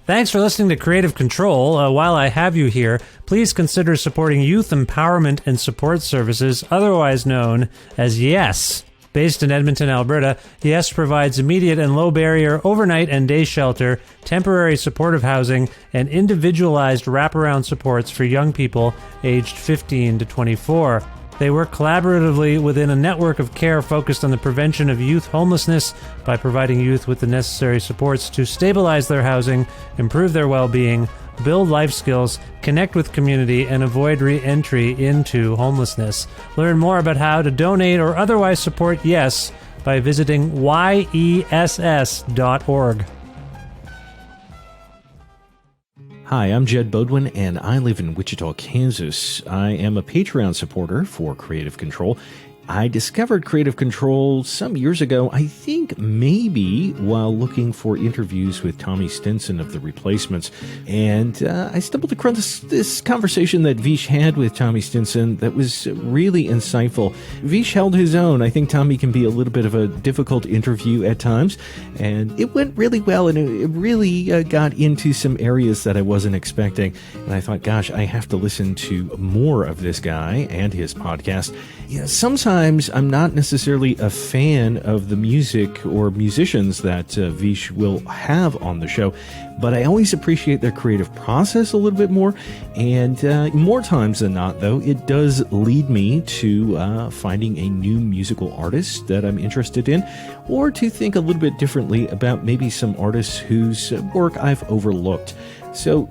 Thanks for listening to Creative Control. While I have you here, please consider supporting Youth Empowerment and Support Services, otherwise known as YES. Based in Edmonton, Alberta, YES provides immediate and low-barrier overnight and day shelter, temporary supportive housing, and individualized wraparound supports for young people aged 15 to 24. They work collaboratively within a network of care focused on the prevention of youth homelessness by providing youth with the necessary supports to stabilize their housing, improve their well-being, build life skills, connect with community, and avoid re-entry into homelessness. Learn more about how to donate or otherwise support YES by visiting yess.org. Hi, I'm Jed Bodwin, and I live in Wichita, Kansas. I am a Patreon supporter for Creative Control. I discovered Creative Control some years ago, I think maybe while looking for interviews with Tommy Stinson of The Replacements. And I stumbled across this conversation that Vish had with Tommy Stinson that was really insightful. Vish held his own. I think Tommy can be a little bit of a difficult interview at times. And it went really well, and it really got into some areas that I wasn't expecting. And I thought, gosh, I have to listen to more of this guy and his podcast. Yeah, sometimes I'm not necessarily a fan of the music or musicians that Vish will have on the show, but I always appreciate their creative process a little bit more, and more times than not, though, it does lead me to finding a new musical artist that I'm interested in, or to think a little bit differently about maybe some artists whose work I've overlooked. So,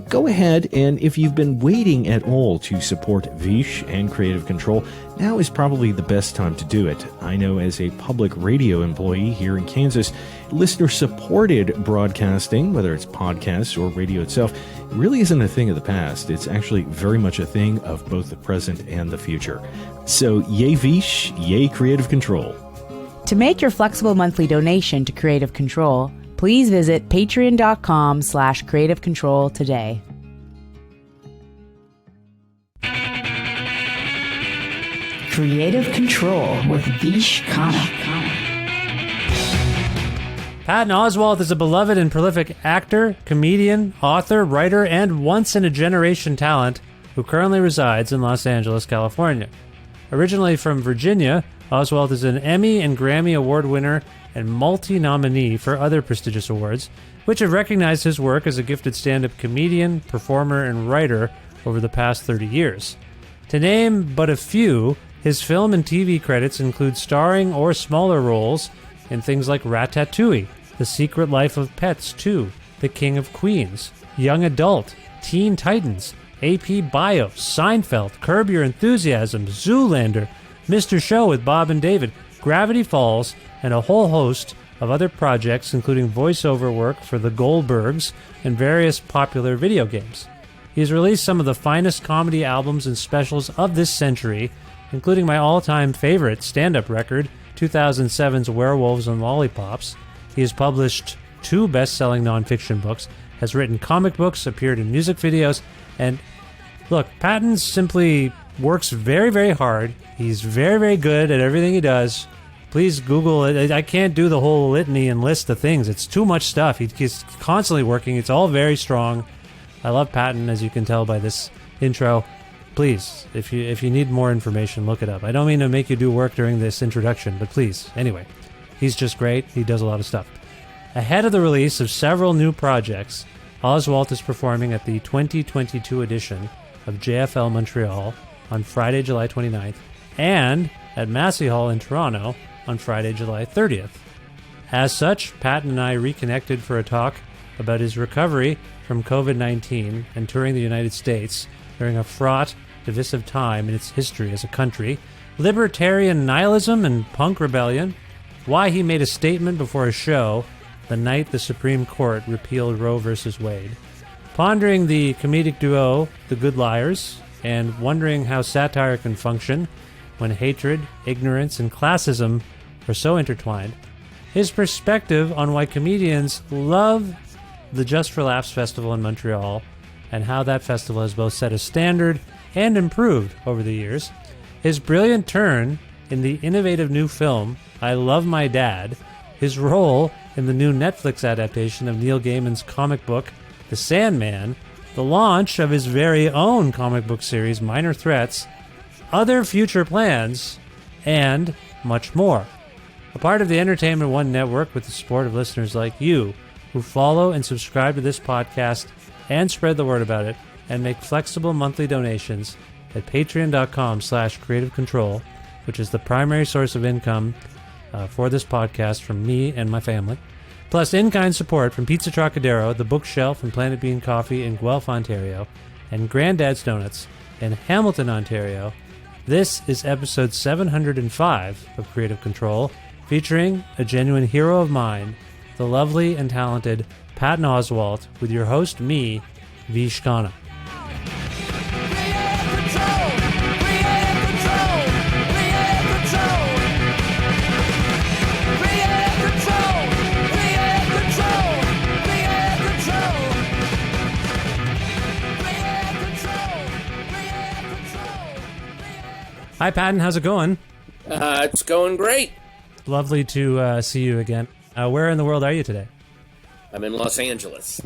go ahead, and if you've been waiting at all to support Vish and Creative Control, now is probably the best time to do it. I know as a public radio employee here in Kansas, listener-supported broadcasting, whether it's podcasts or radio itself, really isn't a thing of the past. It's actually very much a thing of both the present and the future. So, yay Vish, yay Creative Control. To make your flexible monthly donation to Creative Control, please visit patreon.com/Creative Control today. Creative Control with Vish Khanna. Patton Oswalt is a beloved and prolific actor, comedian, author, writer, and once-in-a-generation talent who currently resides in Los Angeles, California. Originally from Virginia, Oswalt is an Emmy and Grammy Award winner and multi-nominee for other prestigious awards, which have recognized his work as a gifted stand-up comedian, performer, and writer over the past 30 years. To name but a few, his film and TV credits include starring or smaller roles in things like Ratatouille, The Secret Life of Pets 2, The King of Queens, Young Adult, Teen Titans, AP Bio, Seinfeld, Curb Your Enthusiasm, Zoolander, Mr. Show with Bob and David, Gravity Falls, and a whole host of other projects, including voiceover work for The Goldbergs and various popular video games. He has released some of the finest comedy albums and specials of this century, including my all-time favorite stand-up record, 2007's Werewolves and Lollipops. He has published 2 best-selling nonfiction books, has written comic books, appeared in music videos, and look, Patton simply works very, very hard. He's very, very good at everything he does. Please Google it. I can't do the whole litany and list of things. It's too much stuff. He's constantly working. It's all very strong. I love Patton, as you can tell by this intro. Please, if you need more information, look it up. I don't mean to make you do work during this introduction, but please. Anyway, he's just great. He does a lot of stuff. Ahead of the release of several new projects, Oswalt is performing at the 2022 edition of JFL Montreal on Friday, July 29th, and at Massey Hall in Toronto on Friday, July 30th. As such, Patton and I reconnected for a talk about his recovery from COVID-19 and touring the United States during a fraught, divisive time in its history as a country, libertarian nihilism and punk rebellion, why he made a statement before a show the night the Supreme Court repealed Roe v. Wade, pondering the comedic duo The Good Liars, and wondering how satire can function when hatred, ignorance, and classism are so intertwined, his perspective on why comedians love the Just for Laughs Festival in Montreal and how that festival has both set a standard and improved over the years, his brilliant turn in the innovative new film I Love My Dad, his role in the new Netflix adaptation of Neil Gaiman's comic book, The Sandman, the launch of his very own comic book series, Minor Threats, other future plans, and much more. A part of the Entertainment One network with the support of listeners like you, who follow and subscribe to this podcast and spread the word about it, and make flexible monthly donations at patreon.com/creativecontrol, which is the primary source of income for this podcast from me and my family. Plus in-kind support from Pizza Trocadero, The Bookshelf, and Planet Bean Coffee in Guelph, Ontario, and Granddad's Donuts in Hamilton, Ontario. This is episode 705 of Creative Control, featuring a genuine hero of mine, the lovely and talented Patton Oswalt, with your host, me, Vish Khanna. Hi, Patton. How's it going? It's going great. Lovely to see you again. Where in the world are you today? I'm in Los Angeles.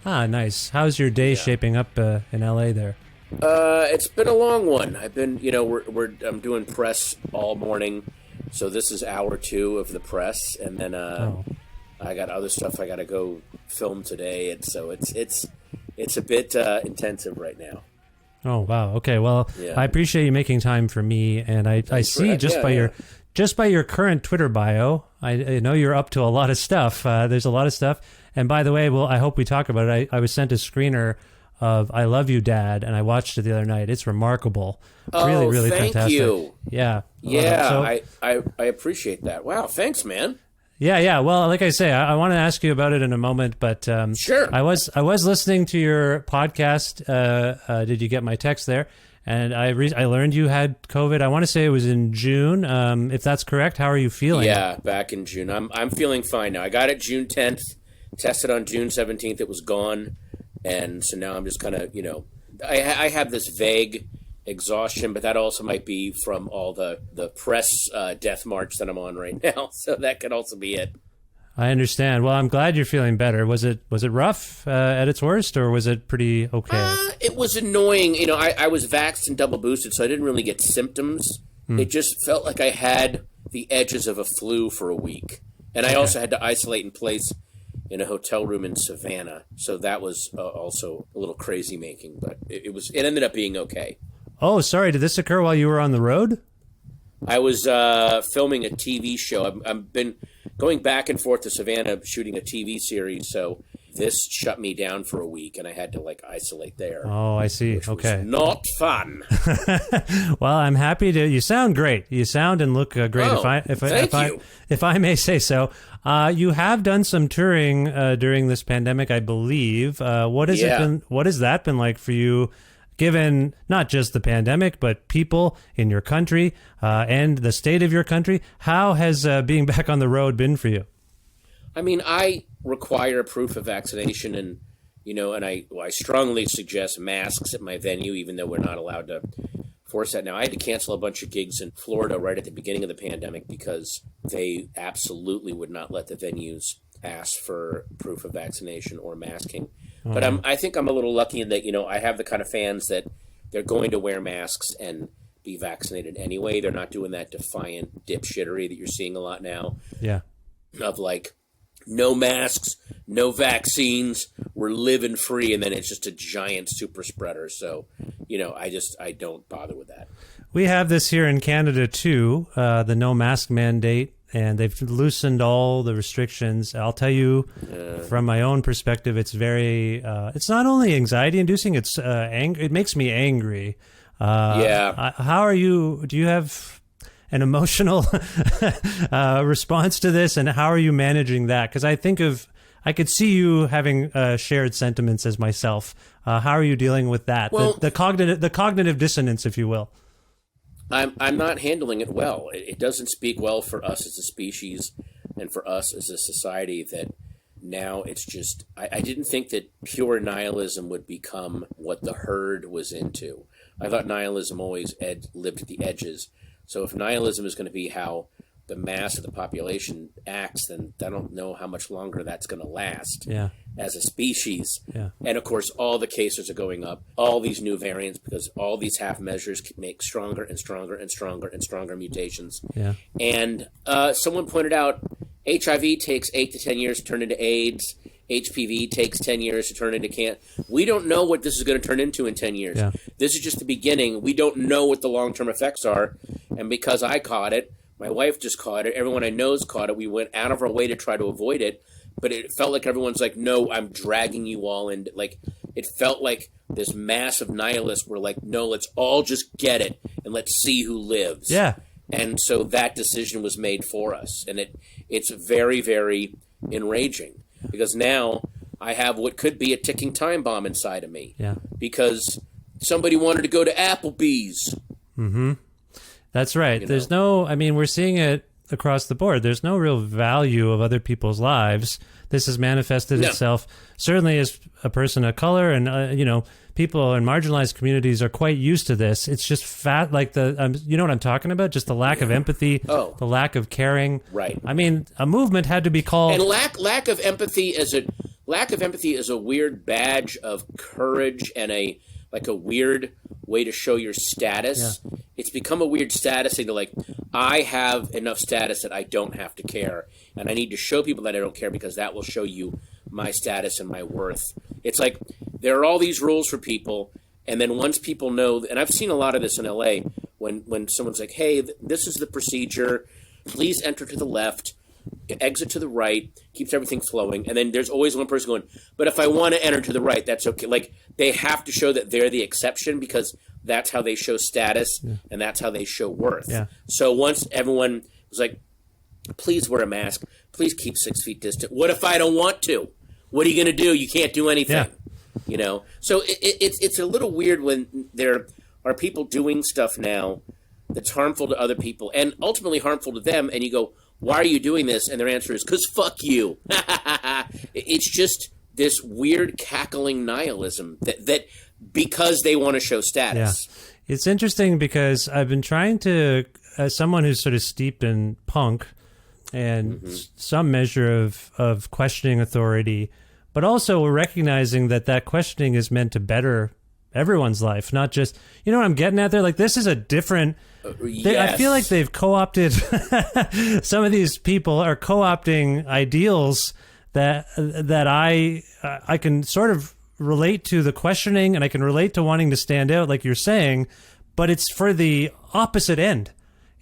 Ah, nice. How's your day shaping up in LA there? It's been a long one. I've been, I'm doing press all morning, so this is hour 2 of the press, and then I got other stuff I got to go film today, and so it's a bit intensive right now. Oh wow. Okay. Well, Yeah. I appreciate you making time for me, and I see just by your current Twitter bio, I know you're up to a lot of stuff. There's a lot of stuff, and by the way, well, I hope we talk about it. I was sent a screener of "I Love You, Dad," and I watched it the other night. It's remarkable. Really, really thank fantastic. you. Yeah. Yeah, I appreciate that. Wow, thanks, man. Yeah. Well, like I say, I want to ask you about it in a moment, but Sure. I was listening to your podcast. Did you get my text there? And I learned you had COVID. I want to say it was in June. If that's correct, how are you feeling? Yeah, back in June. I'm feeling fine now. I got it June 10th, tested on June 17th. It was gone, and so now I'm just kind of, I have this vague exhaustion, but that also might be from all the press death march that I'm on right now. So that could also be it. I understand. Well, I'm glad you're feeling better. Was it rough at its worst, or was it pretty okay? It was annoying. I was vaxxed and double boosted, so I didn't really get symptoms. It just felt like I had the edges of a flu for a week. And I also had to isolate in place in a hotel room in Savannah. So that was also a little crazy making, but it ended up being okay. Oh, sorry. Did this occur while you were on the road? I was filming a TV show. I've been going back and forth to Savannah shooting a TV series, so this shut me down for a week, and I had to isolate there. Oh, I see. Which Okay. was not fun. Well, I'm happy to. You sound great. You sound and look great. Oh, thank you. If I may say so, you have done some touring during this pandemic, I believe. What has it been? What has that been like for you? Given not just the pandemic, but people in your country and the state of your country, how has being back on the road been for you? I mean, I require proof of vaccination, and I strongly suggest masks at my venue, even though we're not allowed to force that now. I had to cancel a bunch of gigs in Florida right at the beginning of the pandemic because they absolutely would not let the venues ask for proof of vaccination or masking. But I think I'm a little lucky in that, I have the kind of fans that they're going to wear masks and be vaccinated anyway. They're not doing that defiant dipshittery that you're seeing a lot now. Yeah. Of no masks, no vaccines, we're living free, and then it's just a giant super spreader. So, I don't bother with that. We have this here in Canada too, the no mask mandate. And they've loosened all the restrictions. I'll tell you, from my own perspective, it's very. It's not only anxiety-inducing; it's it makes me angry. How are you? Do you have an emotional response to this, and how are you managing that? Because I could see you having shared sentiments as myself. How are you dealing with that? Well, the cognitive dissonance, if you will. I'm not handling it well. It doesn't speak well for us as a species and for us as a society that now it's just... I didn't think that pure nihilism would become what the herd was into. I thought nihilism always lived at the edges. So if nihilism is going to be how the mass of the population acts, then I don't know how much longer that's going to last as a species. Yeah. And of course, all the cases are going up, all these new variants, because all these half measures make stronger and stronger and stronger and stronger mutations. Yeah. And someone pointed out HIV takes 8 to 10 years to turn into AIDS. HPV takes 10 years to turn into cancer. We don't know what this is going to turn into in 10 years. Yeah. This is just the beginning. We don't know what the long-term effects are. And because I caught it, my wife just caught it, everyone I know's caught it, we went out of our way to try to avoid it, but it felt like everyone's like, no, I'm dragging you all in. Like, it felt like this massive nihilists were like, no, let's all just get it, and let's see who lives. Yeah. And so that decision was made for us. And it's very, very enraging. Because now I have what could be a ticking time bomb inside of me. Yeah. Because somebody wanted to go to Applebee's. Mm-hmm. That's right. There's no, I mean, we're seeing it across the board. There's no real value of other people's lives. This has manifested itself, certainly as a person of color, and, people in marginalized communities are quite used to this. It's just like you know what I'm talking about? Just the lack of empathy, the lack of caring. Right. I mean, a movement had to be called. And lack of empathy is a weird badge of courage and a weird way to show your status. Yeah. It's become a weird status thing to like, I have enough status that I don't have to care. And I need to show people that I don't care because that will show you my status and my worth. It's like there are all these rules for people, and then once people know, and I've seen a lot of this in LA, when someone's like, hey, this is the procedure, please enter to the left, exit to the right, keeps everything flowing, and then there's always one person going, but if I want to enter to the right, that's okay. Like, they have to show that they're the exception because that's how they show status, and that's how they show worth. Yeah. So once everyone was like, please wear a mask, please keep 6 feet distant. What if I don't want to? What are you going to do? You can't do anything. Yeah. So it's a little weird when there are people doing stuff now that's harmful to other people and ultimately harmful to them, and you go, why are you doing this? And their answer is, because fuck you. It's just this weird cackling nihilism that because they want to show status. Yeah. It's interesting because I've been trying to, as someone who's sort of steeped in punk and some measure of questioning authority, but also we're recognizing that questioning is meant to better everyone's life, not just, you know what I'm getting at there? Like, this is a different... I feel like they've co-opted, some of these people are co-opting ideals that I can sort of relate to the questioning, and I can relate to wanting to stand out, like you're saying, but it's for the opposite end.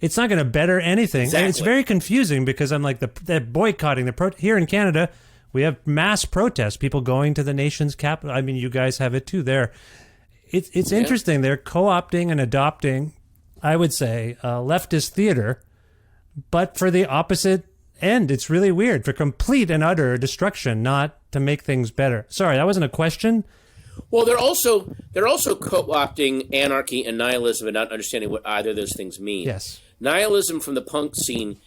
It's not going to better anything. Exactly. And it's very confusing because I'm like, they're boycotting. Here in Canada, we have mass protests, people going to the nation's capital. I mean, you guys have it too there. It's interesting. They're co-opting and adopting, I would say, leftist theater, but for the opposite end. It's really weird, for complete and utter destruction, not to make things better. Sorry, that wasn't a question. Well, they're also co-opting anarchy and nihilism and not understanding what either of those things mean. Yes. Nihilism from the punk scene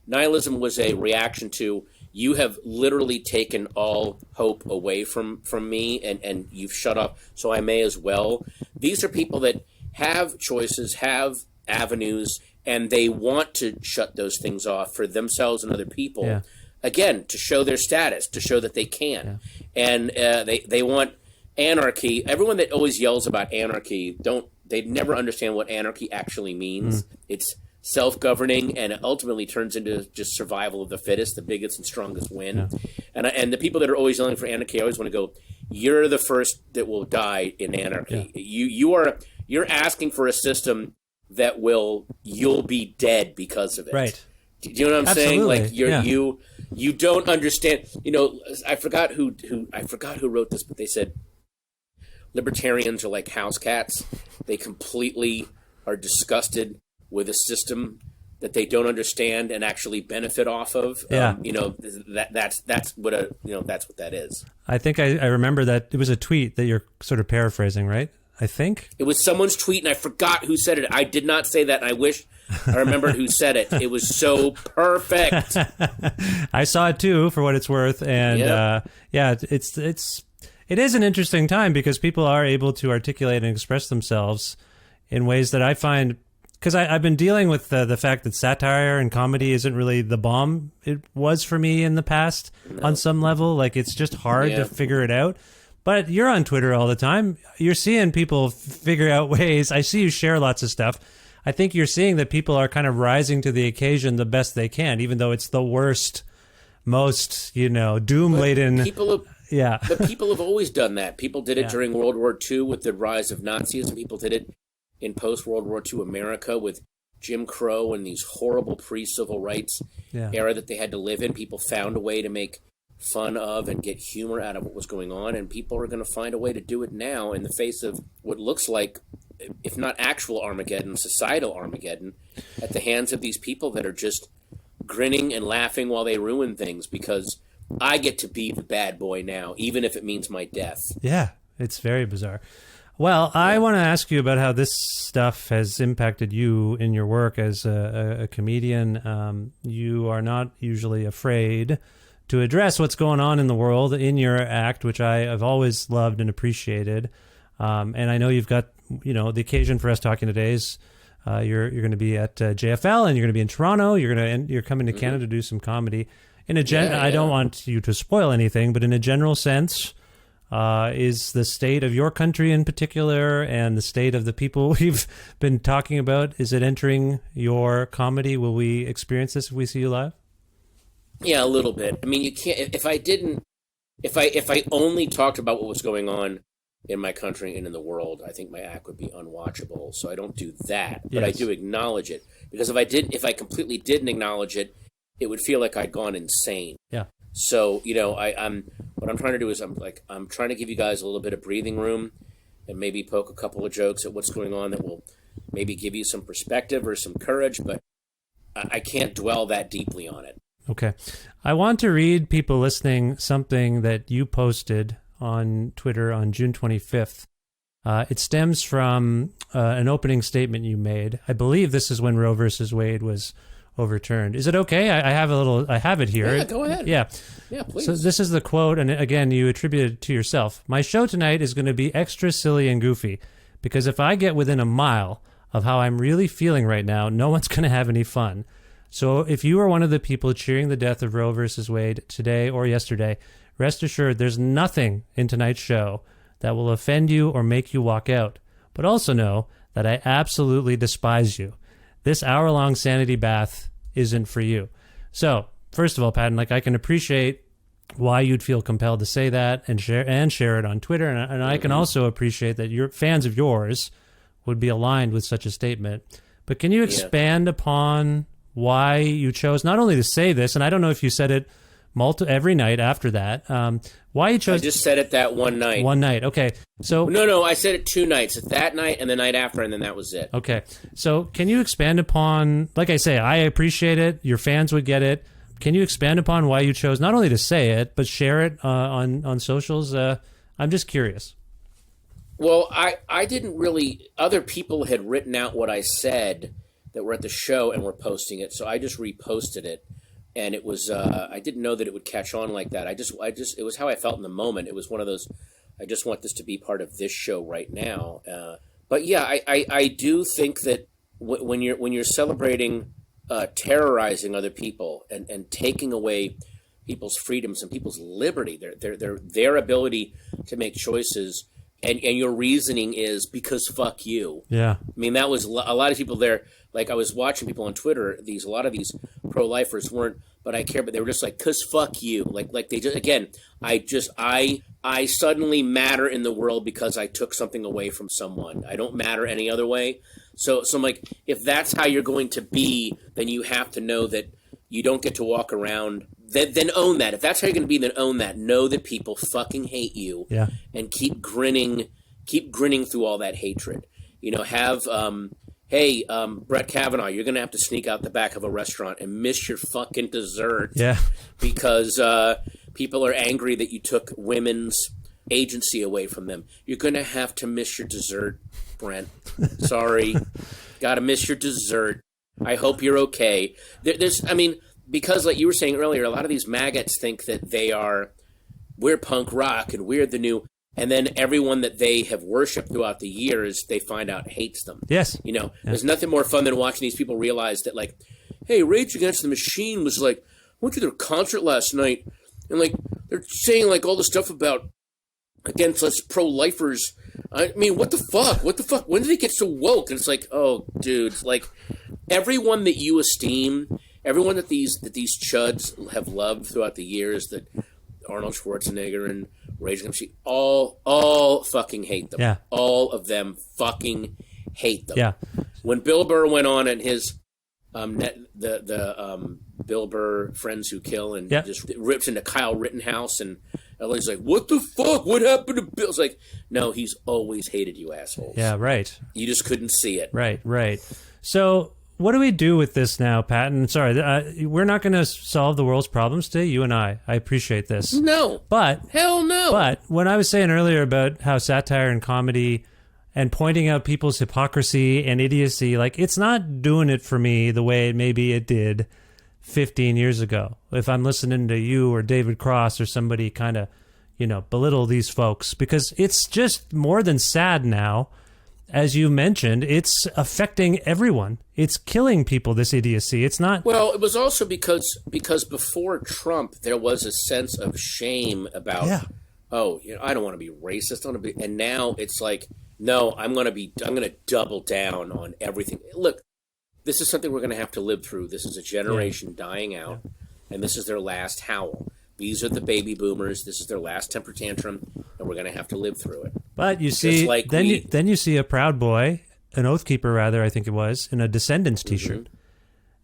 nihilism was a reaction to, you have literally taken all hope away from me, and you've shut off, so I may as well. These are people that have choices, have avenues, and they want to shut those things off for themselves and other people. Yeah. Again, to show their status, to show that they can. Yeah. And they want anarchy. Everyone that always yells about anarchy, they never understand what anarchy actually means. It's self-governing, and it ultimately turns into just survival of the fittest, the biggest and strongest win. Yeah. And the people that are always yelling for anarchy, I always want to go, you're the first that will die in anarchy. Yeah. You're asking for a system that you'll be dead because of it. Right. Do you know what I'm Absolutely. saying? Like you don't understand. I forgot who wrote this, but they said libertarians are like house cats. They completely are disgusted with a system that they don't understand and actually benefit off of. Yeah. That's what that is. I think I remember that it was a tweet that you're sort of paraphrasing, right? I think it was someone's tweet, and I forgot who said it. I did not say that, and I wish I remembered who said it. It was so perfect. I saw it too, for what it's worth, and it is an interesting time because people are able to articulate and express themselves in ways that I find because I've been dealing with the fact that satire and comedy isn't really the bomb it was for me in the past on some level. Like, it's just hard to figure it out. But you're on Twitter all the time. You're seeing people figure out ways. I see you share lots of stuff. I think you're seeing that people are kind of rising to the occasion the best they can, even though it's the worst, most, doom-laden. But people have always done that. People did it during World War II with the rise of Nazism. People did it in post-World War II America with Jim Crow and these horrible pre-civil rights era that they had to live in. People found a way to make fun of and get humor out of what was going on, and people are going to find a way to do it now in the face of what looks like, if not actual Armageddon, societal Armageddon, at the hands of these people that are just grinning and laughing while they ruin things because I get to be the bad boy now, even if it means my death. Yeah, it's very bizarre. Well, I want to ask you about how this stuff has impacted you in your work as a comedian. You are not usually afraid to address what's going on in the world in your act, which I have always loved and appreciated. And I know you've got, the occasion for us talking today is you're going to be at JFL and you're going to be in Toronto. You're coming to Canada to do some comedy. I don't want you to spoil anything, but in a general sense, is the state of your country in particular and the state of the people we've been talking about, is it entering your comedy? Will we experience this if we see you live? Yeah, a little bit. I mean, you can't. If I only talked about what was going on in my country and in the world, I think my act would be unwatchable. So I don't do that, but I do acknowledge it, because if I completely didn't acknowledge it, it would feel like I'd gone insane. Yeah. So what I'm trying to do is I'm trying to give you guys a little bit of breathing room, and maybe poke a couple of jokes at what's going on that will maybe give you some perspective or some courage, but I can't dwell that deeply on it. Okay. I want to read people listening something that you posted on Twitter on June 25th. It stems from an opening statement you made. I believe this is when Roe versus Wade was overturned. Is it okay? I have it here. Yeah, go ahead. Yeah, please. So this is the quote, and again, you attribute it to yourself. My show tonight is going to be extra silly and goofy, because if I get within a mile of how I'm really feeling right now, no one's going to have any fun. So if you are one of the people cheering the death of Roe versus Wade today or yesterday, rest assured there's nothing in tonight's show that will offend you or make you walk out. But also know that I absolutely despise you. This hour-long sanity bath isn't for you. So, first of all, Patton, I can appreciate why you'd feel compelled to say that and share it on Twitter, and I can also appreciate that your fans of yours would be aligned with such a statement. But can you expand upon why you chose not only to say this, and I don't know if you said it every night after that, why you chose... I just said it that one night. One night, okay. So No, I said it 2 nights. That night and the night after, and then that was it. Okay. So can you expand upon, like I say, I appreciate it. Your fans would get it. Can you expand upon why you chose not only to say it, but share it on socials? I'm just curious. Well, I didn't really... Other people had written out what I said that were at the show and were posting it, so I just reposted it. And it was, I didn't know that it would catch on like that. It was how I felt in the moment. It was one of those, I just want this to be part of this show right now. But yeah, I do think that when you're celebrating terrorizing other people and taking away people's freedoms and people's liberty, their ability to make choices, and your reasoning is because fuck you. Yeah. I mean, that was a lot of people there. Like, I was watching people on Twitter, a lot of these pro-lifers weren't, but I care, but they were just like, 'cause fuck you. Like they just, again, I suddenly matter in the world because I took something away from someone. I don't matter any other way. So I'm like, if that's how you're going to be, then you have to know that you don't get to walk around. Then own that. If that's how you're going to be, then own that. Know that people fucking hate you. Yeah. And keep grinning through all that hatred. Hey, Brett Kavanaugh, you're going to have to sneak out the back of a restaurant and miss your fucking dessert. Yeah. Because people are angry that you took women's agency away from them. You're going to have to miss your dessert, Brent. Sorry. Got to miss your dessert. I hope you're okay. Because like you were saying earlier, a lot of these maggots think that we're punk rock and we're the new... And then everyone that they have worshipped throughout the years, they find out hates them. Yes. There's nothing more fun than watching these people realize that, like, hey, Rage Against the Machine was like, I went to their concert last night, and like they're saying like all the stuff about against us pro-lifers. I mean, what the fuck? What the fuck? When did they get so woke? And it's like, oh, dude, like everyone that you esteem, everyone that these chuds have loved throughout the years, that Arnold Schwarzenegger and Rage Against the Machine, all fucking hate them. Yeah. All of them fucking hate them. Yeah. When Bill Burr went on and his Bill Burr Friends Who Kill and just rips into Kyle Rittenhouse, and LA's like, what the fuck? What happened to Bill? It's like, no, he's always hated you assholes. Yeah, right. You just couldn't see it. Right. So what do we do with this now, Patton? Sorry, we're not going to solve the world's problems today, you and I. I appreciate this. No. But hell no. But when I was saying earlier about how satire and comedy and pointing out people's hypocrisy and idiocy, like, it's not doing it for me the way maybe it did 15 years ago. If I'm listening to you or David Cross or somebody kind of, belittle these folks, because it's just more than sad now. As you mentioned, it's affecting everyone. It's killing people, this idiocy. It's not... Well, it was also because before Trump, there was a sense of shame about, I don't want to be racist. And now it's like, no, I'm going to double down on everything. Look, this is something we're going to have to live through. This is a generation dying out, and this is their last howl. These are the baby boomers. This is their last temper tantrum, and we're going to have to live through it. But you see, then you see a Proud Boy, an Oath Keeper, rather, I think it was, in a Descendants T-shirt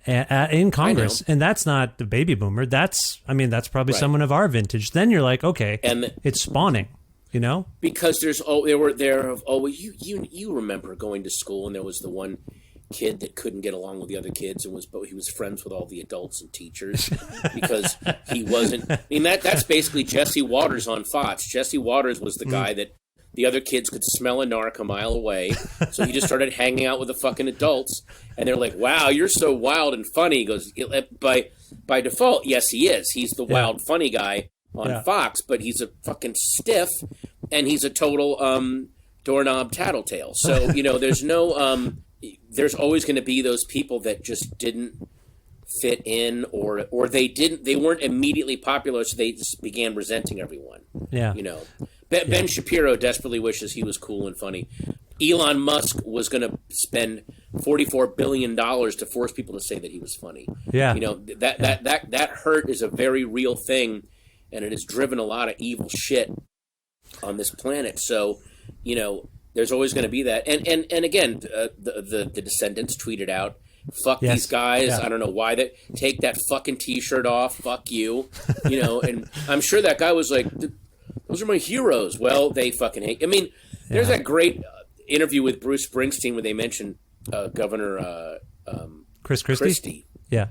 in Congress, and that's not the baby boomer. That's probably someone of our vintage. Then you're like, okay, and it's spawning, because you remember going to school, and there was the one kid that couldn't get along with the other kids, and he was friends with all the adults and teachers because he wasn't. I mean, that's basically Jesse Waters on Fox. Jesse Waters was the guy that the other kids could smell a narc a mile away, so he just started hanging out with the fucking adults, and they're like, "Wow, you're so wild and funny." He goes, by default, yes, he is. He's the wild, funny guy on Fox, but he's a fucking stiff, and he's a total doorknob tattletale. So there's no. There's always going to be those people that just didn't fit in, or they weren't immediately popular, so they just began resenting everyone. Yeah. Ben Shapiro desperately wishes he was cool and funny. Elon Musk was going to spend $44 billion to force people to say that he was funny. Yeah. That hurt is a very real thing, and it has driven a lot of evil shit on this planet. So, there's always going to be that, and again, the Descendants tweeted out, "Fuck these guys." I don't know why that. Take that fucking T-shirt off. Fuck you. And I'm sure that guy was like, "Those are my heroes." Well, they fucking hate. I mean, there's that great interview with Bruce Springsteen where they mentioned Governor Chris Christie. Yeah.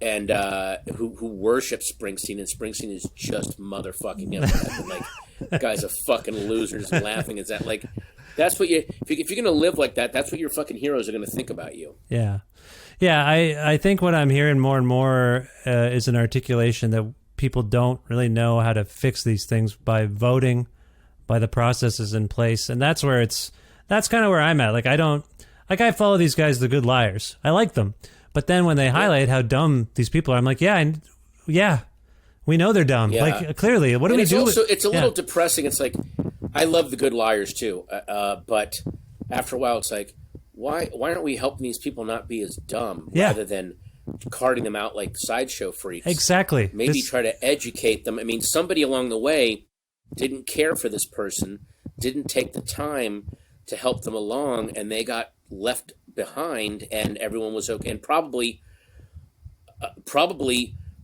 And who worships Springsteen, and Springsteen is just motherfucking him. Like, guy's a fucking loser, just laughing. Is that like? That's what if you're going to live like that, that's what your fucking heroes are going to think about you. Yeah. I think what I'm hearing more and more is an articulation that people don't really know how to fix these things by voting, by the processes in place. And that's kind of where I'm at. Like, I follow these guys, the good liars. I like them. But then when they highlight how dumb these people are, I'm like, we know they're dumb. Yeah. Like, clearly, what do we do? It's a little depressing. It's like, I love the good liars too, but after a while, it's like, why aren't we helping these people not be as dumb rather than carting them out like sideshow freaks? Exactly. Maybe try to educate them. I mean, somebody along the way didn't care for this person, didn't take the time to help them along, and they got left behind, and everyone was okay. And probably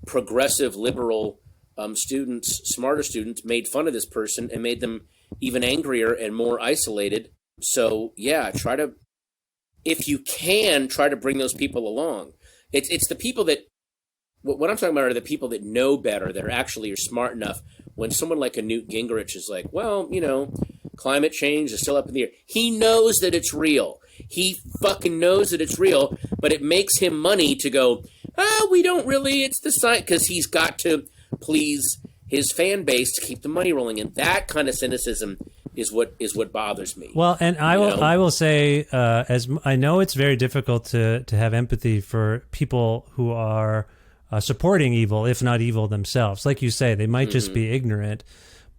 progressive liberal students, smarter students, made fun of this person and made them even angrier and more isolated. So if you can, try to bring those people along. It's the people that, what I'm talking about are the people that know better, that actually are smart enough. When someone like a Newt Gingrich is like, well, climate change is still up in the air. He knows that it's real. He fucking knows that it's real, but it makes him money to go, we don't really, it's the science, because he's got to please his fan base to keep the money rolling in. That kind of cynicism is what bothers me. Well, and I will say, as I know it's very difficult to have empathy for people who are supporting evil, if not evil themselves. Like you say, they might just be ignorant.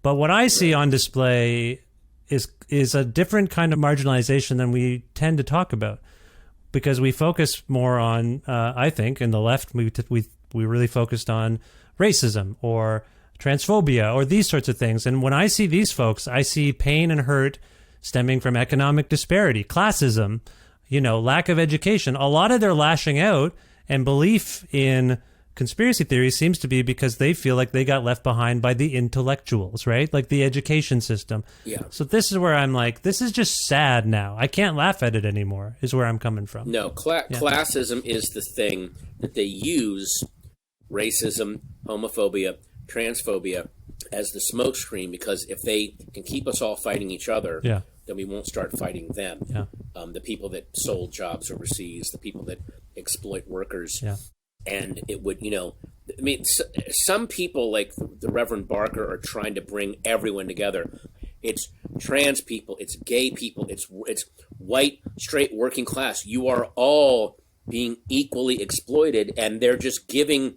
But what I see on display is a different kind of marginalization than we tend to talk about, because we focus more on, I think, in the left, we really focused on racism or transphobia or these sorts of things. And when I see these folks, I see pain and hurt stemming from economic disparity, classism, lack of education. A lot of their lashing out and belief in conspiracy theories seems to be because they feel like they got left behind by the intellectuals, right? Like the education system. Yeah. So this is where I'm like, this is just sad now. I can't laugh at it anymore, is where I'm coming from. No, classism is the thing that they use, racism, homophobia, transphobia, as the smokescreen, because if they can keep us all fighting each other, then we won't start fighting them. Yeah. The people that sold jobs overseas, the people that exploit workers. Yeah. And it would, some people like the Reverend Barker are trying to bring everyone together. It's trans people, it's gay people, it's white, straight, working class. You are all being equally exploited, and they're giving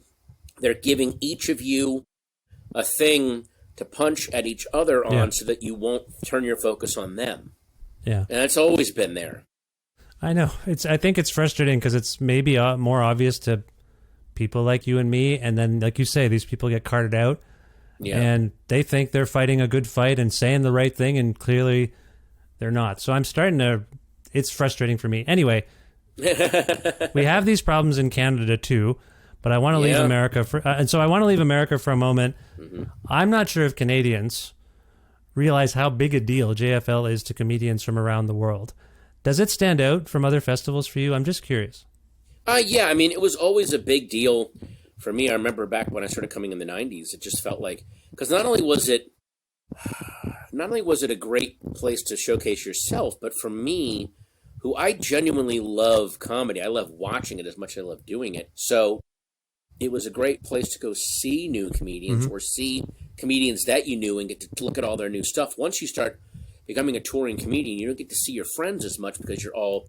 each of you a thing to punch at each other on so that you won't turn your focus on them. Yeah. And it's always been there. I know. I think it's frustrating because it's maybe more obvious to people like you and me, and then, like you say, these people get carted out, and they think they're fighting a good fight and saying the right thing, and clearly they're not. So it's frustrating for me. Anyway, we have these problems in Canada too, but I want to leave America for a moment. Mm-hmm. I'm not sure if Canadians realize how big a deal JFL is to comedians from around the world. Does it stand out from other festivals for you? I'm just curious. Yeah, it was always a big deal for me. I remember back when I started coming in the 90s, it just felt like, because not only was it a great place to showcase yourself, but for me, who I genuinely love comedy, I love watching it as much as I love doing it. So it was a great place to go see new comedians or see comedians that you knew and get to look at all their new stuff. Once you start becoming a touring comedian, you don't get to see your friends as much because you're all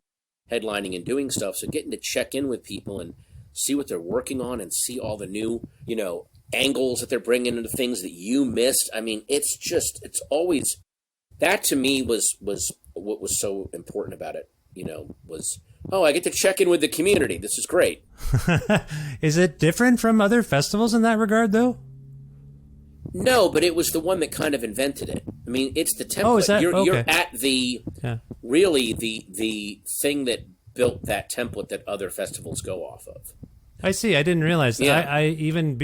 headlining and doing stuff. So getting to check in with people and see what they're working on and see all the new, angles that they're bringing into things that you missed. It's always, that to me was what was so important about it, I get to check in with the community. This is great. Is it different from other festivals in that regard, though? No, but it was the one that kind of invented it. It's the template. Oh, is that? You're at the really the thing that built that template that other festivals go off of. I see. I didn't realize that. Yeah. I even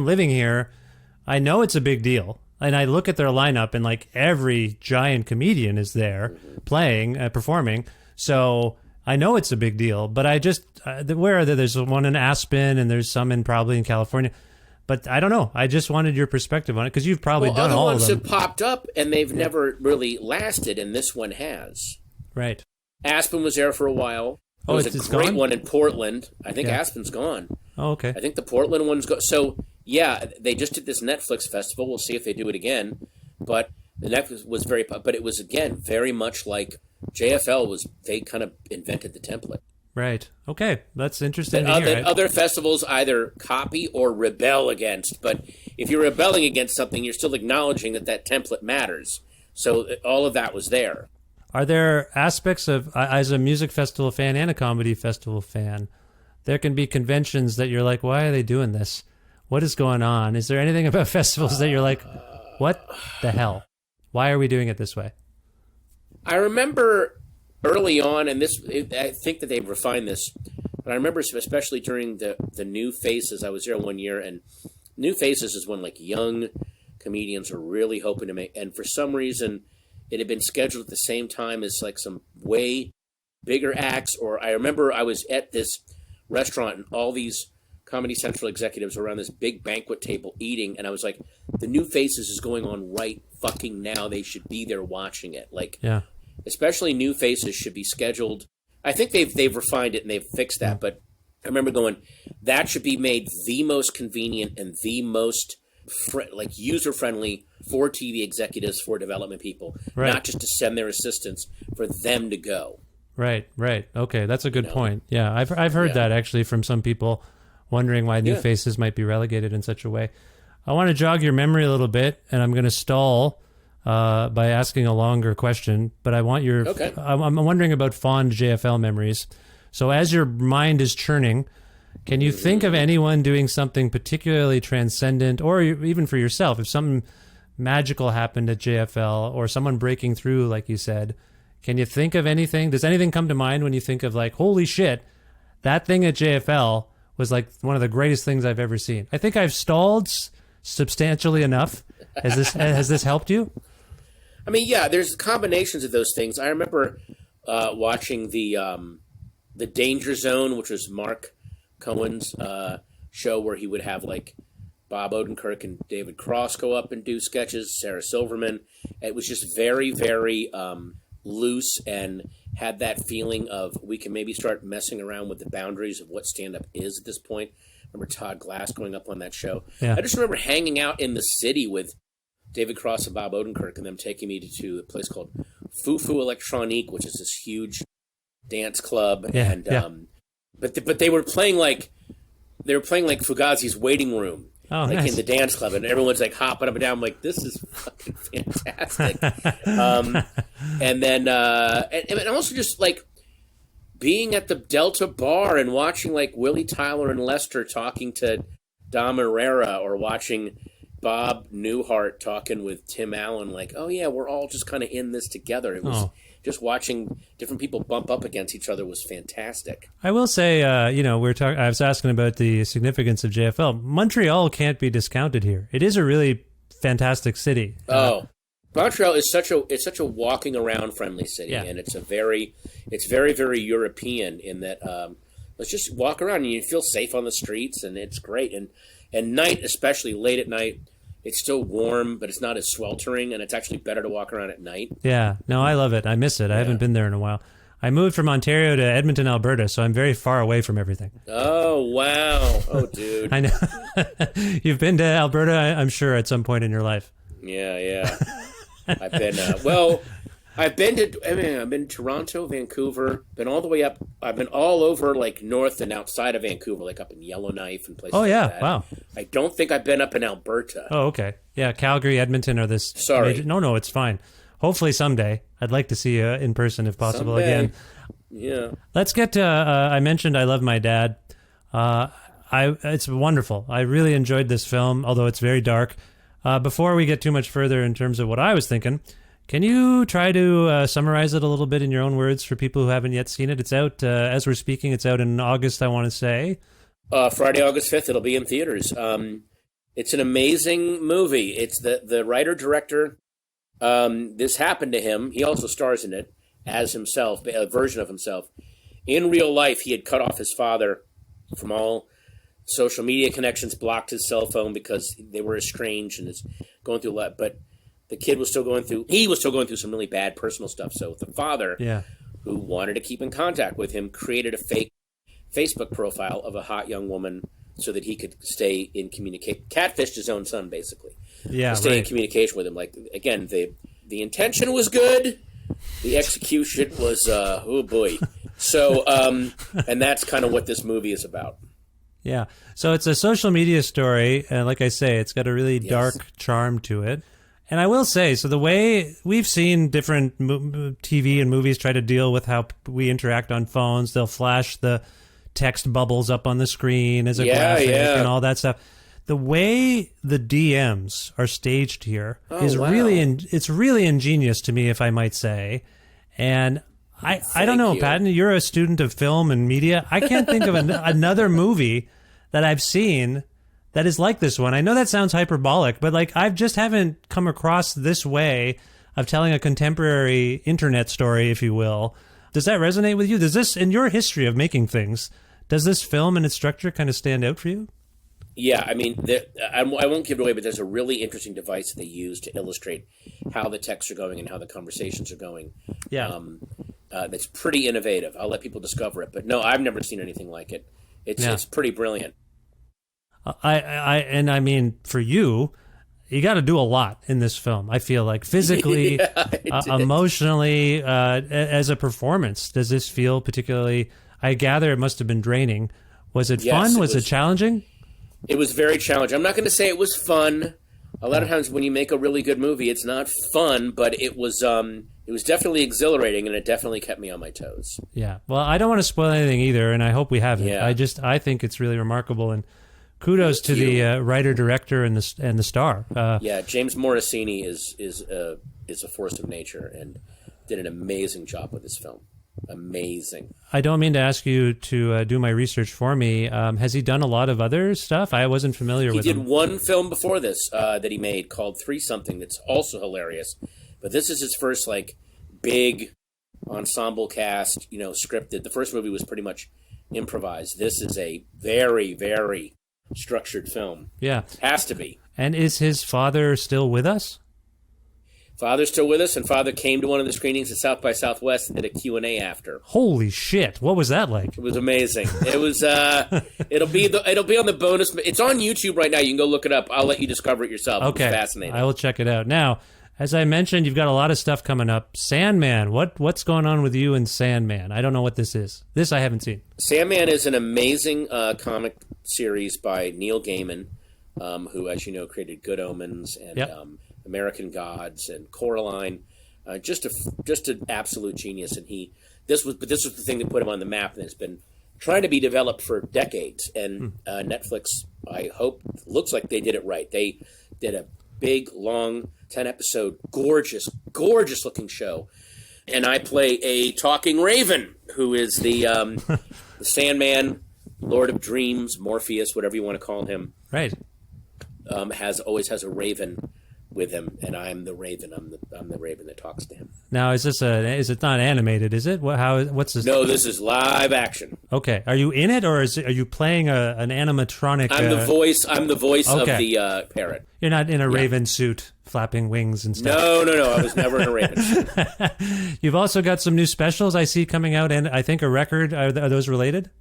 living here, I know it's a big deal. And I look at their lineup, and like every giant comedian is there playing, performing. So I know it's a big deal. But I just where are there? There's one in Aspen, and there's some probably in California. But I don't know. I just wanted your perspective on it because you've probably done all of them. Other ones have popped up and they've never really lasted, and this one has. Right. Aspen was there for a while. There was a great one in Portland. I think Aspen's gone. Oh, okay. I think the Portland one's gone. So, they just did this Netflix festival. We'll see if they do it again. But the Netflix was but it was, again, very much like JFL they kind of invented the template. Right. Okay. That's interesting to hear. That other festivals either copy or rebel against. But if you're rebelling against something, you're still acknowledging that template matters. So all of that was there. Are there aspects of, as a music festival fan and a comedy festival fan, there can be conventions that you're like, why are they doing this? What is going on? Is there anything about festivals that you're like, what the hell? Why are we doing it this way? I remember early on, and I think that they've refined this, but I remember especially during the New Faces, I was there one year, and New Faces is when like young comedians are really hoping to make, and for some reason it had been scheduled at the same time as like some way bigger acts. Or I remember I was at this restaurant and all these Comedy Central executives were around this big banquet table eating, and I was like, the New Faces is going on right fucking now. They should be there watching it. Like, especially New Faces should be scheduled. I think they've refined it and they've fixed that, but I remember going, that should be made the most convenient and the most like user friendly for TV executives, for development people, Right. not just to send their assistants, for them to go. Right. Okay, that's a good You know? point. Yeah, I've heard Yeah. that actually from some people wondering why new Yeah. faces might be relegated in such a way. I want to jog your memory a little bit, and I'm going to stall by asking a longer question. But I want your. Okay. I'm wondering about fond JFL memories. So as your mind is churning, can you think of anyone doing something particularly transcendent, or even for yourself, if something magical happened at JFL, or someone breaking through, like you said? Can you think of anything? Does anything come to mind when you think of like, holy shit, that thing at JFL was like one of the greatest things I've ever seen? I think I've stalled substantially enough. Has this helped you? I mean, yeah, there's combinations of those things. I remember watching the Danger Zone, which was Mark Cohen's show, where he would have like Bob Odenkirk and David Cross go up and do sketches, Sarah Silverman. It was just very, very loose, and had that feeling of we can maybe start messing around with the boundaries of what stand-up is at this point. Remember Todd Glass going up on that show? Yeah. I just remember hanging out in the city with David Cross and Bob Odenkirk, and them taking me to a place called Fufu Electronique, which is this huge dance club. Yeah, And yeah. But they were playing like Fugazi's Waiting Room. Oh, Like nice. in the dance club, and everyone's like hopping up and down. I'm like, this is fucking fantastic. And then, and also just like being at the Delta Bar and watching like Willie Tyler and Lester talking to Dom Herrera, or watching Bob Newhart talking with Tim Allen. Like, oh yeah, we're all just kind of in this together. It was just watching different people bump up against each other was fantastic. I will say, I was asking about the significance of JFL. Montreal can't be discounted here. It is a really fantastic city. Montreal is such a walking around friendly city, Yeah. and it's very, very European in that. Let's just walk around and you feel safe on the streets, and it's great. And night, especially late at night, it's still warm, but it's not as sweltering, and it's actually better to walk around at night. Yeah, no, I love it. I miss it. I haven't been there in a while. I moved from Ontario to Edmonton, Alberta, so I'm very far away from everything. Oh wow! Oh dude. I know. You've been to Alberta, I'm sure, at some point in your life. Yeah. I've been I've been to Toronto, Vancouver, been all the way up. I've been all over like north and outside of Vancouver, like up in Yellowknife and places. Oh, yeah. like that. Wow. I don't think I've been up in Alberta. Oh, okay. Yeah, Calgary, Edmonton are this. Sorry. No, it's fine. Hopefully someday. I'd like to see you in person if possible Someday. again. Yeah. Let's get to. I mentioned I love my dad. It's wonderful. I really enjoyed this film, although it's very dark. Before we get too much further in terms of what I was thinking, can you try to summarize it a little bit in your own words for people who haven't yet seen it? It's out as we're speaking. It's out in August, I want to say. Friday, August 5th. It'll be in theaters. It's an amazing movie. It's the writer-director. This happened to him. He also stars in it as himself, a version of himself. In real life, he had cut off his father from all social media connections, blocked his cell phone because they were estranged, and is going through a lot. But the kid was still going through some really bad personal stuff. So the father, Yeah. who wanted to keep in contact with him, created a fake Facebook profile of a hot young woman so that he could stay in communication. Catfished his own son, basically. Yeah, Stay in right. communication with him. Like, again, the intention was good. The execution was, oh boy. So, and that's kind of what this movie is about. Yeah. So it's a social media story, and like I say, it's got a really dark charm to it. And I will say, so the way we've seen different TV and movies try to deal with how we interact on phones, they'll flash the text bubbles up on the screen as a graphic and all that stuff. The way the DMs are staged here is really it's really ingenious to me, if I might say. And I don't know, you. Patton, you're a student of film and media. I can't think of another movie that I've seen that is like this one. I know that sounds hyperbolic, but like I just haven't come across this way of telling a contemporary internet story, if you will. Does that resonate with you? Does this, in your history of making things, does this film and its structure kind of stand out for you? Yeah, I mean, I won't give it away, but there's a really interesting device that they use to illustrate how the texts are going and how the conversations are going. Yeah. That's pretty innovative. I'll let people discover it. But no, I've never seen anything like it. It's pretty brilliant. I mean, for you got to do a lot in this film. I feel like physically, emotionally, as a performance. Does this feel particularly? I gather it must have been draining. Was it fun? Was it challenging? It was very challenging. I'm not going to say it was fun. A lot of times when you make a really good movie, it's not fun, but it was definitely exhilarating, and it definitely kept me on my toes. Yeah. Well, I don't want to spoil anything either, and I hope we haven't. Yeah. I think it's really remarkable, and kudos to the writer, director, and the star. James Morosini is a force of nature and did an amazing job with this film. Amazing. I don't mean to ask you to do my research for me. Has he done a lot of other stuff? I wasn't familiar with him. He did one film before this that he made called 3-something that's also hilarious. But this is his first, big ensemble cast, scripted. The first movie was pretty much improvised. This is a very, very structured film. Yeah. Has to be. And is his father still with us? Father's still with us, and Father came to one of the screenings at South by Southwest and did a Q&A after. Holy shit! What was that like? It was amazing. It was. It'll be on the bonus. It's on YouTube right now. You can go look it up. I'll let you discover it yourself. Okay, it's fascinating. I will check it out. Now, as I mentioned, you've got a lot of stuff coming up. Sandman. What's going on with you and Sandman? I don't know what this is. This I haven't seen. Sandman is an amazing comic series by Neil Gaiman, who, as you know, created Good Omens and. Yep. American Gods and Coraline, just an absolute genius. And this was the thing that put him on the map, and it's been trying to be developed for decades. And Netflix, I hope, looks like they did it right. They did a big, long, 10-episode, gorgeous looking show, and I play a talking raven who is the the Sandman, Lord of Dreams, Morpheus, whatever you want to call him. Right. Always has a raven with him, and I'm the raven. I'm the raven that talks to him. Now, is it not animated? Is it? What's this? No, this is live action. Okay, are you in it, or are you playing an animatronic? I'm the voice. I'm the voice of the parrot. You're not in a raven suit, flapping wings and stuff. No. I was never in a raven suit. You've also got some new specials I see coming out, and I think a record. Are those related?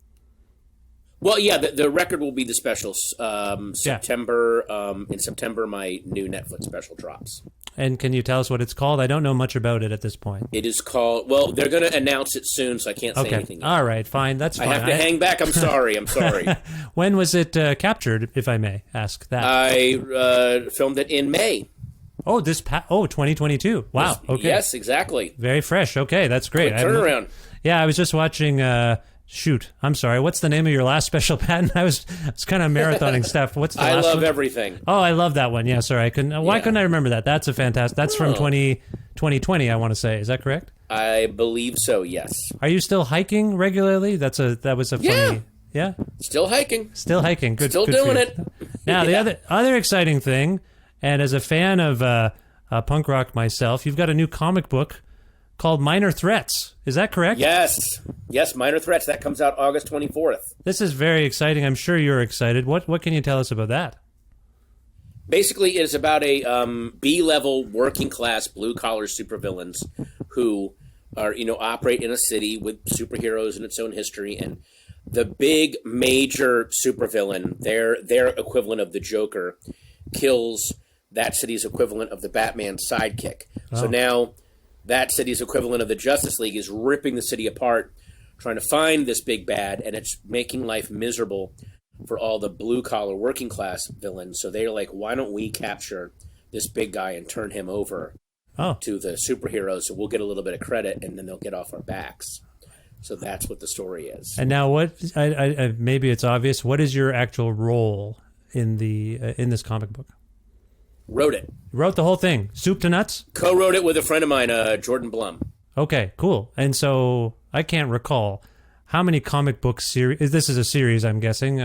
Well, yeah, the record will be the specials. September. In September, my new Netflix special drops. And can you tell us what it's called? I don't know much about it at this point. It is called. Well, they're going to announce it soon, so I can't say anything yet. All right, fine. That's fine. I have to hang back. I'm sorry. When was it captured, if I may ask that? I filmed it in May. Oh, 2022. Wow. Okay. Yes, exactly. Very fresh. Okay, that's great. Turnaround. Yeah, I was just watching. Shoot, I'm sorry. What's the name of your last special, Patton? I was kind of marathoning stuff. What's the last one? I love everything. Oh, I love that one. Yeah, sorry, I couldn't. Why couldn't I remember that? That's a fantastic. That's from 2020. I want to say. Is that correct? I believe so. Yes. Are you still hiking regularly? That was a funny. Yeah. Still hiking. Still hiking. Good. Still good doing it. Now the other exciting thing, and as a fan of punk rock myself, you've got a new comic book called Minor Threats. Is that correct? Yes, Minor Threats. That comes out August 24th. This is very exciting. I'm sure you're excited. What can you tell us about that? Basically, it is about a B-level working-class blue-collar supervillains who are, operate in a city with superheroes in its own history, and the big major supervillain, their equivalent of the Joker, kills that city's equivalent of the Batman sidekick. Oh. So now that city's equivalent of the Justice League is ripping the city apart, trying to find this big bad, and it's making life miserable for all the blue-collar working-class villains. So they're like, why don't we capture this big guy and turn him over to the superheroes so we'll get a little bit of credit, and then they'll get off our backs. So that's what the story is. And now maybe it's obvious, what is your actual role in this comic book? Wrote it. Wrote the whole thing, soup to nuts? Co-wrote it with a friend of mine, Jordan Blum. Okay, cool. And so I can't recall how many comic book series. This is a series, I'm guessing.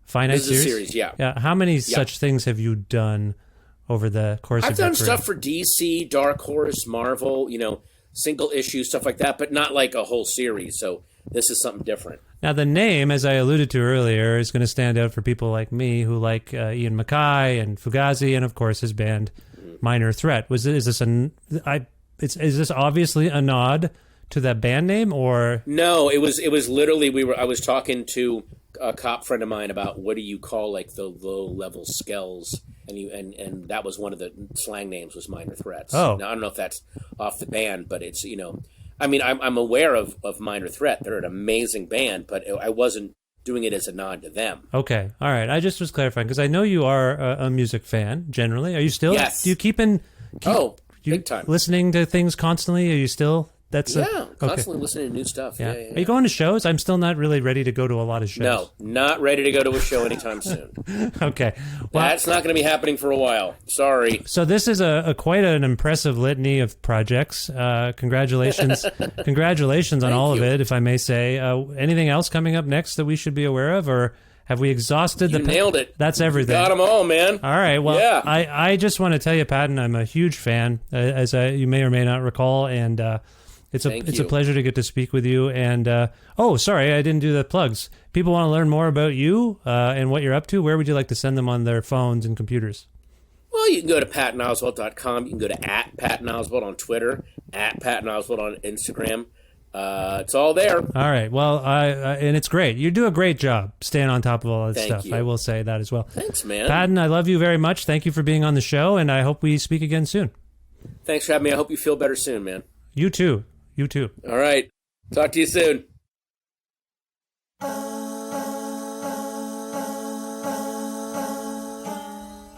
Finite this is series? A series, yeah. Yeah. How many such things have you done over the course of your career? I've done stuff for DC, Dark Horse, Marvel, single issue, stuff like that, but not like a whole series. So this is something different. Now, the name, as I alluded to earlier, is going to stand out for people like me who like Ian MacKaye and Fugazi, and of course his band Minor Threat. Is this obviously a nod to that band name, or no? It was literally I was talking to a cop friend of mine about what do you call like the low level skells, and that was one of the slang names was Minor Threats. Oh. Now I don't know if that's off the band, but it's I mean I'm aware of Minor Threat. They're an amazing band, but I wasn't doing it as a nod to them. Okay, all right. I just was clarifying because I know you are a music fan generally. Are you still? Yes. Do you keep big time. listening to things constantly? Are you still? Constantly listening to new stuff. Yeah. Are you going to shows? I'm still not really ready to go to a lot of shows. No, not ready to go to a show anytime soon. Okay. Well, that's not going to be happening for a while. Sorry. So this is a quite an impressive litany of projects. Congratulations. Congratulations on all of it, if I may say. Anything else coming up next that we should be aware of, or have we exhausted You nailed it. That's everything. You got them all, man. All right. Well, yeah. I just want to tell you, Patton, I'm a huge fan, as you may or may not recall, and it's a pleasure to get to speak with you. And sorry, I didn't do the plugs. People want to learn more about you and what you're up to. Where would you like to send them on their phones and computers? Well, you can go to PattonOswalt.com. You can go to @PattonOswalt on Twitter, @PattonOswalt on Instagram. It's all there. All right. Well, and it's great. You do a great job staying on top of all that Thank stuff. you. I will say that as well. Thanks, man. Patton, I love you very much. Thank you for being on the show, and I hope we speak again soon. Thanks for having me. I hope you feel better soon, man. You too. You too. All right. Talk to you soon.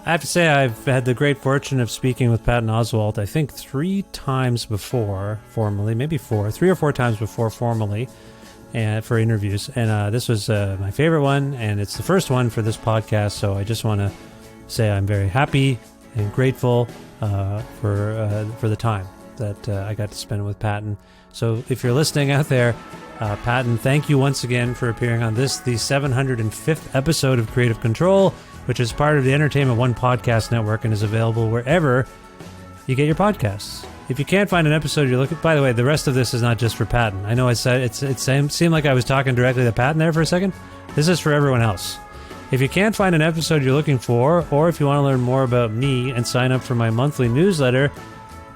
I have to say I've had the great fortune of speaking with Patton Oswalt, I think 3 times before formally, maybe 4, 3 or 4 times before formally, and for interviews. And this was my favorite one, and it's the first one for this podcast, so I just want to say I'm very happy and grateful for the time that I got to spend with Patton. So if you're listening out there, Patton, thank you once again for appearing on the 705th episode of Creative Control, which is part of the Entertainment One podcast network and is available wherever you get your podcasts. If you can't find an episode you're looking... By the way, the rest of this is not just for Patton. I know I said it seemed like I was talking directly to Patton there for a second. This is for everyone else. If you can't find an episode you're looking for, or if you want to learn more about me and sign up for my monthly newsletter,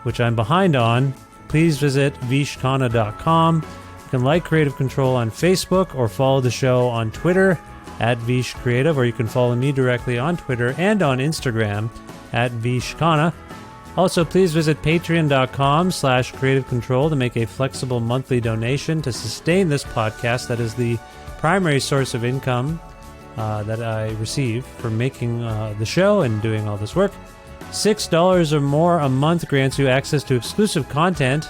which I'm behind on, please visit vishkhanna.com. You can like Creative Control on Facebook or follow the show on Twitter @VishCreative, or you can follow me directly on Twitter and on Instagram @VishKhanna. Also, please visit patreon.com/Creative Control to make a flexible monthly donation to sustain this podcast. That is the primary source of income that I receive from making the show and doing all this work. $6 or more a month grants you access to exclusive content,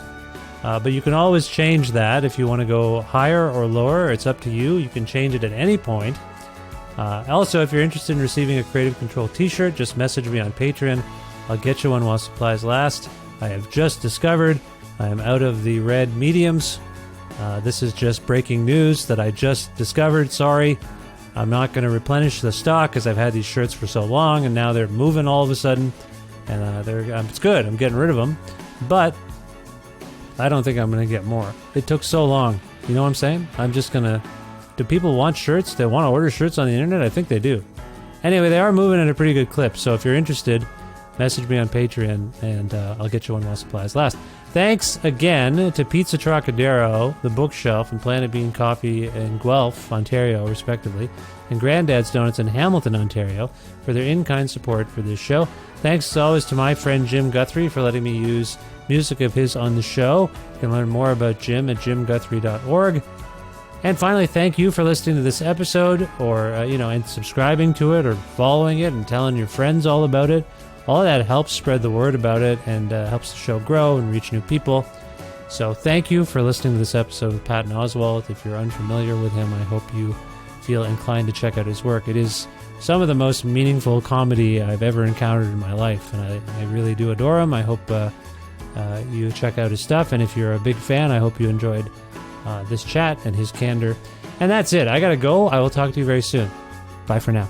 but you can always change that if you want to go higher or lower. It's up to you. You can change it at any point. Also, if you're interested in receiving a Creative Control t-shirt, just message me on Patreon. I'll get you one while supplies last. I have just discovered I am out of the red mediums. This is just breaking news that I just discovered. Sorry. I'm not going to replenish the stock because I've had these shirts for so long, and now they're moving all of a sudden. And it's good. I'm getting rid of them. But I don't think I'm going to get more. It took so long. You know what I'm saying? I'm just going to... Do people want shirts? They want to order shirts on the internet? I think they do. Anyway, they are moving at a pretty good clip. So if you're interested, message me on Patreon, and I'll get you one while supplies last. Thanks again to Pizza Trocadero, The Bookshelf, and Planet Bean Coffee in Guelph, Ontario, respectively, and Granddad's Donuts in Hamilton, Ontario, for their in-kind support for this show. Thanks as always to my friend Jim Guthrie for letting me use music of his on the show. You can learn more about Jim at jimguthrie.org. And finally, thank you for listening to this episode, or and subscribing to it, or following it, and telling your friends all about it. All that helps spread the word about it, and helps the show grow and reach new people. So thank you for listening to this episode of Patton Oswalt. If you're unfamiliar with him, I hope you feel inclined to check out his work. It is some of the most meaningful comedy I've ever encountered in my life, and I really do adore him. I hope you check out his stuff, and if you're a big fan, I hope you enjoyed this chat and his candor. And that's it. I gotta go. I will talk to you very soon. Bye for now.